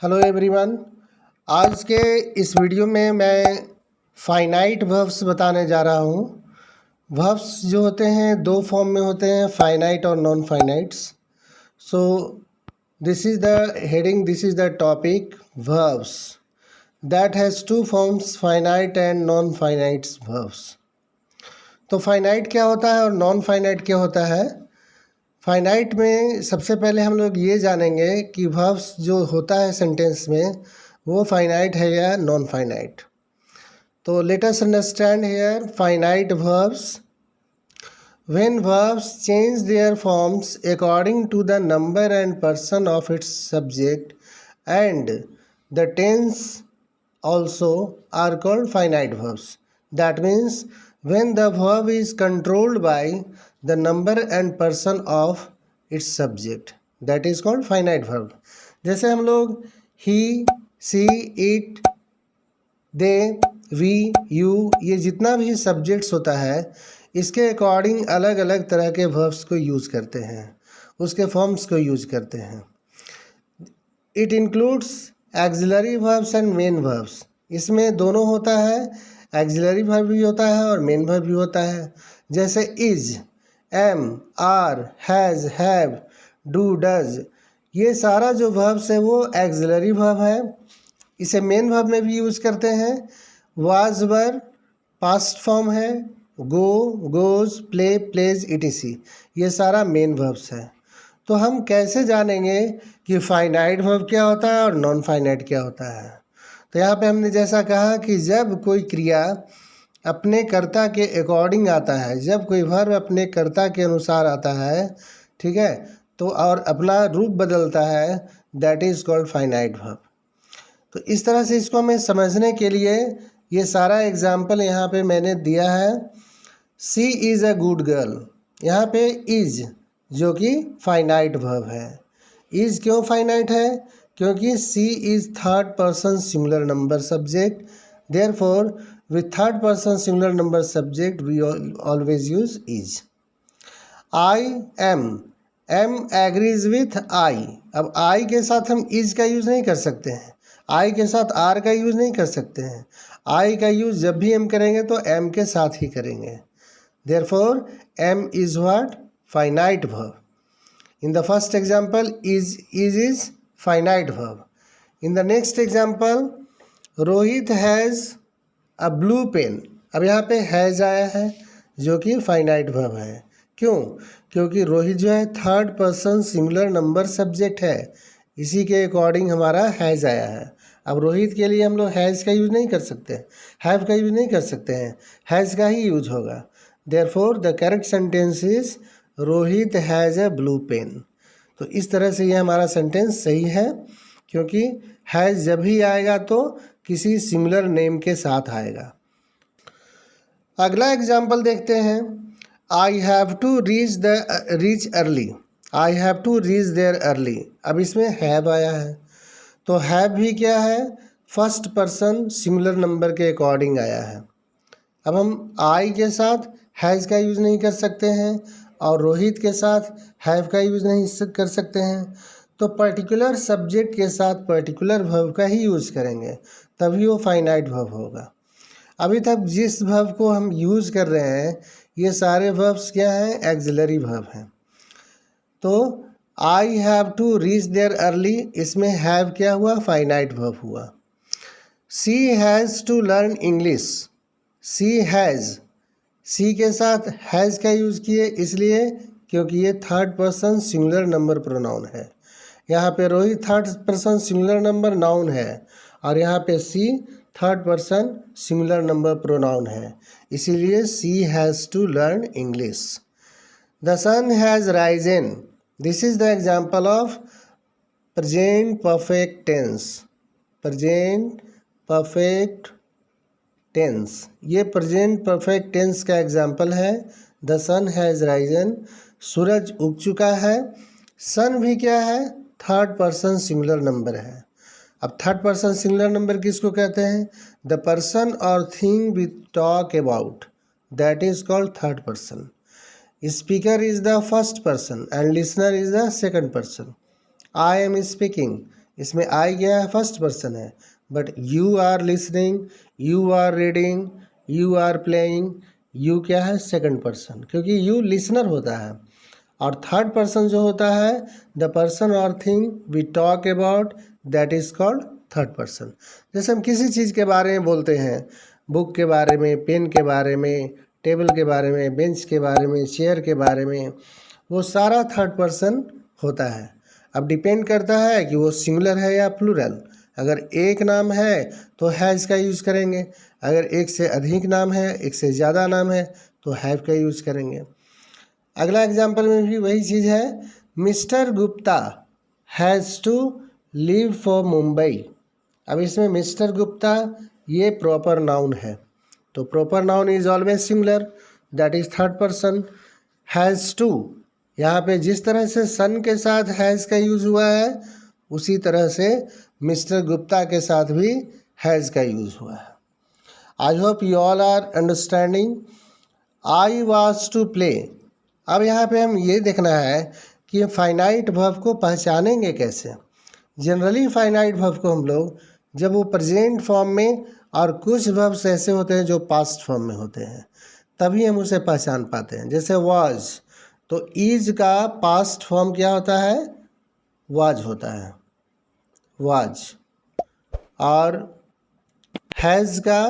Hello everyone. आज के इस वीडियो में मैं फाइनाइट वर्ब्स बताने जा रहा हूँ। वर्ब्स जो होते हैं दो फॉर्म में होते हैं, फाइनाइट और non finites. So this is the heading, this is the topic, verbs that has two forms, finite and non finites verbs. तो फाइनाइट क्या होता है और नॉन फाइनाइट क्या होता है? फाइनाइट में सबसे पहले हम लोग ये जानेंगे कि वर्ब्स जो होता है सेंटेंस में वो फाइनाइट है या नॉन फाइनाइट। तो let us understand here finite verbs. When verbs change their forms according to the number and person of its subject and the tense also are called finite verbs. That means when the verb is controlled by the number and person of its subject, that is called finite verb. जैसे हम लोग he, she, it, they, we, you, ये जितना भी subjects होता है इसके according अलग अलग तरह के वर्ब्स को यूज़ करते हैं, उसके फॉर्म्स को यूज़ करते हैं। It includes axillary verbs and main verbs. इसमें दोनों होता है, एक्सिलरी वर्ब भी होता है और मेन वर्ब भी होता है। जैसे is, am, are, has, have, do, does, ये सारा जो वर्ब्स है वो एक्सिलरी वर्ब है। इसे मेन वर्ब में भी यूज़ करते हैं। वाज वर पास्ट फॉर्म है, गो, गोज, प्ले, प्लेज, इटीसी, ये सारा मेन वर्ब्स है। तो हम कैसे जानेंगे कि फाइनाइट वर्ब क्या होता है और नॉन फाइनाइट क्या होता है? तो यहाँ पे हमने जैसा कहा कि जब कोई क्रिया अपने कर्ता के अकॉर्डिंग आता है, जब कोई वर्ब अपने कर्ता के अनुसार आता है, ठीक है, तो और अपना रूप बदलता है, that is called finite verb. तो इस तरह से इसको हमें समझने के लिए ये सारा एग्जाम्पल यहाँ पे मैंने दिया है। She is a good girl, यहाँ पे इज़ जो कि फाइनाइट वर्ब है। इज़ क्यों फाइनाइट है? क्योंकि she is third person singular number subject, therefore with third person singular number subject we always use is. I am, am agrees with I. अब I के साथ हम इज का यूज़ नहीं कर सकते हैं, आई के साथ आर का यूज़ नहीं कर सकते हैं। आई का यूज़ जब भी हम करेंगे तो एम के साथ ही करेंगे। Therefore, M is what? Finite verb. In the first example, is finite verb. In the next example, Rohit has a blue pen. अब यहाँ पे has आया है जो कि finite verb है। क्यों? क्योंकि रोहित जो है third person singular number subject है, इसी के अकॉर्डिंग हमारा हैज़ आया है। अब रोहित के लिए हम लोग हैज़ का यूज़ नहीं कर सकते, हैव का यूज़ नहीं कर सकते हैं, हैज़ का ही यूज होगा। Therefore, the correct sentence is Rohit has a blue pen. तो इस तरह से ये हमारा सेंटेंस सही है, क्योंकि हैज़ जब भी आएगा तो किसी सिमिलर नेम के साथ आएगा। अगला एग्जाम्पल देखते हैं। I have to reach early, I have to reach there early. अब इसमें हैव आया है, तो हैव भी क्या है? फर्स्ट पर्सन सिंगुलर नंबर के अकॉर्डिंग आया है। अब हम आई के साथ हैज़ का यूज़ नहीं कर सकते हैं और रोहित के साथ हैव का यूज़ नहीं कर सकते हैं, तो पर्टिकुलर सब्जेक्ट के साथ पर्टिकुलर वर्ब का ही यूज़ करेंगे, तभी वो फाइनाइट वर्ब होगा। अभी तक जिस वर्ब को हम यूज़ कर रहे हैं ये सारे वर्ब्स क्या हैं? एक्सिलरी वर्ब हैं। तो I have to reach there early, इसमें हैव क्या हुआ? फाइनाइट वर्ब हुआ। She has to learn English, she has, she के साथ हैज़ का यूज़ किए इसलिए क्योंकि ये third person singular number pronoun है। यहाँ पे Rohit third person singular number noun है और यहाँ पे she third person singular number pronoun है, इसीलिए she has to learn English. The sun has risen, this is the example of present perfect tense. Present perfect tense, ये present perfect tense का example है। The sun has risen, सूरज उग चुका है। सन भी क्या है? थर्ड पर्सन सिंगुलर नंबर है। अब थर्ड पर्सन सिंगुलर नंबर किसको कहते हैं? द पर्सन और thing we talk about, that is called third person. Speaker is the first person and listener is the second person. I am speaking, इसमें I क्या है, first person है, but you are listening, you are reading, you are playing, you क्या है, second person, क्योंकि you listener होता है। और थर्ड पर्सन जो होता है, द पर्सन और thing we talk about, that is called third person. जैसे हम किसी चीज़ के बारे में बोलते हैं, बुक के बारे में, पेन के बारे में, टेबल के बारे में, बेंच के बारे में, चेयर के बारे में, वो सारा थर्ड पर्सन होता है। अब डिपेंड करता है कि वो सिंगुलर है या प्लूरल। अगर एक नाम है तो हैज़ का यूज़ करेंगे, अगर एक से अधिक नाम है, एक से ज़्यादा नाम है, तो हैव का यूज़ करेंगे। अगला एग्जाम्पल में भी वही चीज़ है, mister Gupta has to leave for Mumbai. अब इसमें मिस्टर गुप्ता ये प्रॉपर नाउन है, तो proper noun is always singular, that is third person. Has to, यहाँ पे जिस तरह से सन के साथ हैज़ का यूज़ हुआ है, उसी तरह से मिस्टर गुप्ता के साथ भी हैज़ का यूज़ हुआ है। I hope you all are understanding. I was to play. अब यहाँ पे हम ये देखना है कि फाइनाइट वर्ब को पहचानेंगे कैसे। जनरली फाइनाइट वर्ब को हम लोग जब वो प्रेजेंट फॉर्म में, और कुछ वर्ब्स ऐसे होते हैं जो पास्ट फॉर्म में होते हैं, तभी हम उसे पहचान पाते हैं। जैसे वाज, तो इज का पास्ट फॉर्म क्या होता है, वाज होता है, वाज। और हैज़ का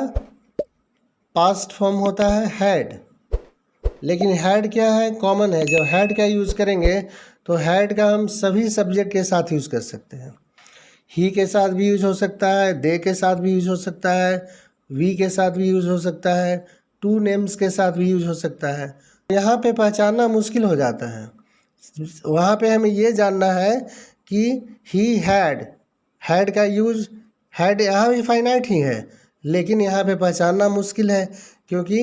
पास्ट फॉर्म होता है हैड, लेकिन हैड क्या है, कॉमन है। जब हैड का यूज़ करेंगे तो हैड का हम सभी सब्जेक्ट के साथ यूज़ कर सकते हैं। ही के साथ भी यूज़ हो सकता है, दे के साथ भी यूज़ हो सकता है, वी के साथ भी यूज़ हो सकता है, टू नेम्स के साथ भी यूज़ हो सकता है। यहाँ पे पहचानना मुश्किल हो जाता है। वहाँ पे हमें ये जानना है कि ही हैड का यूज़, हैड यहाँ भी फाइनाइट ही है, लेकिन यहाँ पे पहचानना मुश्किल है, क्योंकि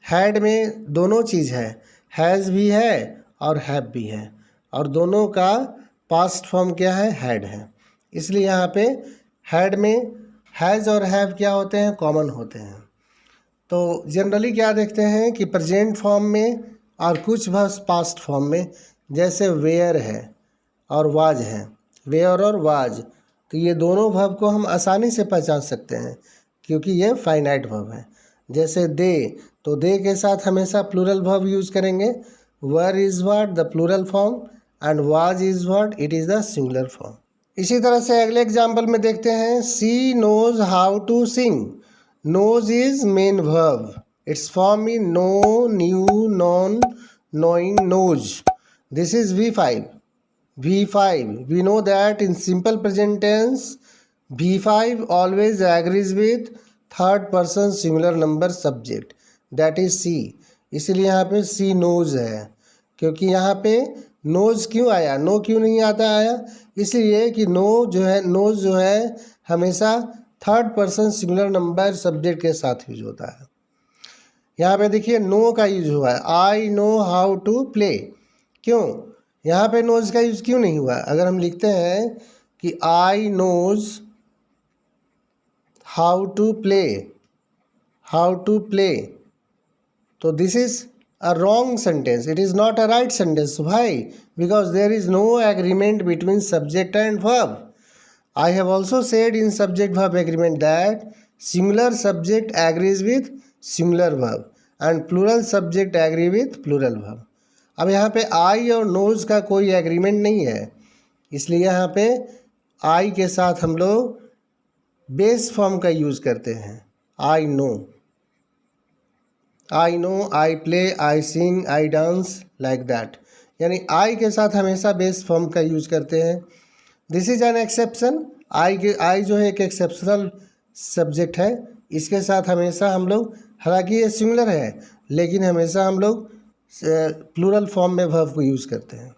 हैड में दोनों चीज़ है, हैज़ भी है और हैव भी है, और दोनों का पास्ट फॉर्म क्या है, हैड है। इसलिए यहाँ पे हैड में हैज़ और हैव क्या होते हैं, कॉमन होते हैं। तो जनरली क्या देखते हैं कि प्रेजेंट फॉर्म में और कुछ वर्ब्स पास्ट फॉर्म में, जैसे वेयर है और वाज है, वेयर और वाज, तो ये दोनों वर्ब को हम आसानी से पहचान सकते हैं, क्योंकि ये फाइनाइट वर्ब है। जैसे दे, तो दे के साथ हमेशा प्लूरल वर्ब यूज़ करेंगे, were is what the plural form, and was is what, it is the singular form. इसी तरह से अगले एग्जाम्पल में देखते हैं, she knows how to sing. Knows is main verb, its form in know, knew, known, knowing, knows. This is V5. V5, we know that in simple present tense, V5 always agrees with third person singular number subject, that is C. इसलिए यहाँ पे C knows है, क्योंकि यहाँ पे knows क्यों आया, no क्यों नहीं आता आया, इसलिए कि नो जो है, नोज जो है हमेशा third person singular number subject के साथ यूज होता है। यहाँ पे देखिए नो का यूज हुआ है, I know how to play. क्यों यहाँ पे नोज का यूज क्यों नहीं हुआ? अगर हम लिखते हैं कि I knows how to play, how to play, तो this is a wrong sentence. It is not a right sentence. Why? Because there is no agreement between subject and verb. I have also said in subject verb agreement that singular subject agrees with singular verb and plural subject agree with plural verb. अब यहाँ पे I और knows का कोई agreement नहीं है, इसलिए यहाँ पे I के साथ हम लोग बेस फॉर्म का यूज़ करते हैं, I know, I know, I play, I sing, I dance, like that. यानी आई के साथ हमेशा बेस फॉर्म का यूज़ करते हैं। This is an exception. I जो है एक एक्सेप्शनल सब्जेक्ट है, इसके साथ हमेशा हम लोग, हालांकि ये सिंगुलर है, लेकिन हमेशा हम लोग प्लूरल फॉर्म में वर्ब को यूज़ करते हैं।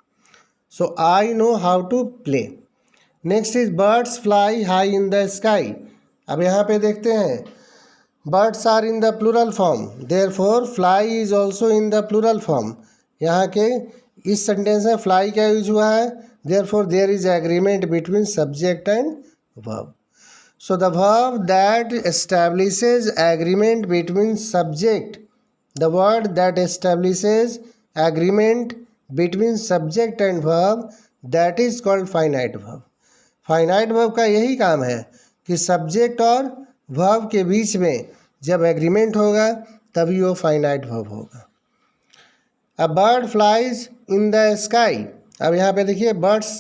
So I know how to play. Next is birds fly high in the sky. अब यहाँ पे देखते हैं, birds are in the plural form, therefore fly is also in the plural form. यहाँ के इस सेंटेंस में fly का यूज हुआ है, therefore there is agreement between subject and verb. So the verb that establishes agreement between subject, the word that establishes agreement between subject and verb, that is called finite verb. Finite verb का यही काम है कि subject और verb के बीच में जब agreement होगा तभी वो फाइनाइट वर्ब होगा। A bird flies in the sky. अब यहाँ पे देखिए बर्ड्स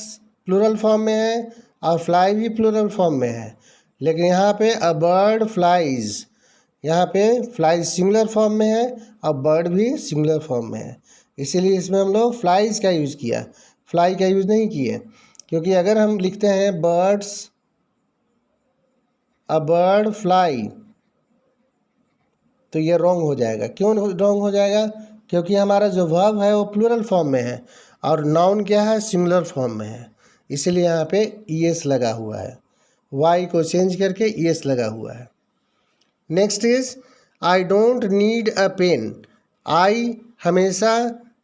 प्लूरल फॉर्म में है और फ्लाई भी प्लूरल फॉर्म में है, लेकिन यहाँ पे अ बर्ड फ्लाइज, यहाँ पे फ्लाइज सिंगुलर फॉर्म में है और बर्ड भी सिंगुलर फॉर्म में है, इसीलिए इसमें हम लोग फ्लाइज का यूज़ किया, फ्लाई का यूज़ नहीं किए। क्योंकि अगर हम लिखते हैं बर्ड्स अ बर्ड फ्लाई तो ये रॉन्ग हो जाएगा। क्यों रॉन्ग हो जाएगा? क्योंकि हमारा जो वर्ब है वो प्लूरल फॉर्म में है और नाउन क्या है, सिंगुलर फॉर्म में है, इसीलिए यहाँ पे ईएस लगा हुआ है, वाई को चेंज करके ईएस लगा हुआ है। Next is I don't need a pen. I हमेशा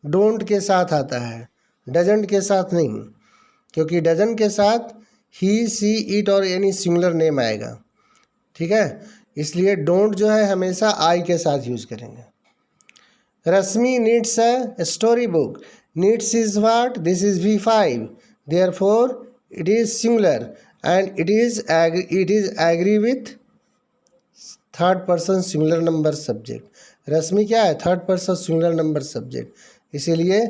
डोंट के साथ आता है, डजंट के साथ नहीं, क्योंकि डजंट के साथ ही, सी, इट और एनी सिंगुलर नेम आएगा, ठीक है, इसलिए डोंट जो है हमेशा आई के साथ यूज़ करेंगे। Rashmi needs a story book. Needs is what? This is V5, therefore it is singular and it is agree with third person singular number subject. Rashmi क्या है? Third person singular number subject, इसीलिए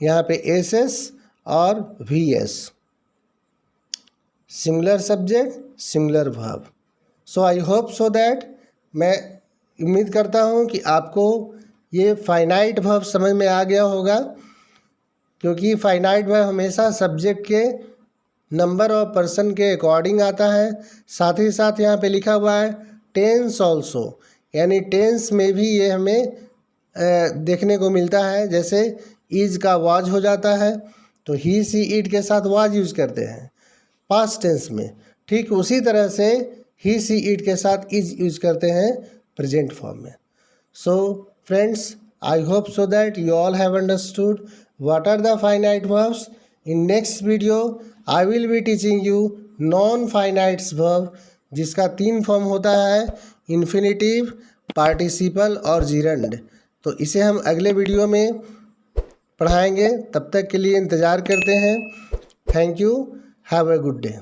यहाँ पे एस और VS, singular subject singular verb. So I hope so that, मैं उम्मीद करता हूँ कि आपको ये फाइनाइट वर्ब समझ में आ गया होगा, क्योंकि फाइनाइट वर्ब हमेशा सब्जेक्ट के नंबर और पर्सन के अकॉर्डिंग आता है। साथ ही साथ यहाँ पे लिखा हुआ है टेंस ऑल्सो, यानी टेंस में भी ये हमें देखने को मिलता है। जैसे इज का वाज हो जाता है तो ही, सी, इट के साथ वाज यूज़ करते हैं पास्ट टेंस में, ठीक उसी तरह से ही, सी, इट के साथ इज यूज़ करते हैं प्रेजेंट फॉर्म में। So friends, I hope so that you all have understood what are the finite verbs. In next video I will be teaching you non-finite verb, जिसका 3 फॉर्म होता है, infinitive, participle और gerund. तो इसे हम अगले video में पढ़ाएंगे, तब तक के लिए इंतज़ार करते हैं। Thank you, have a good day.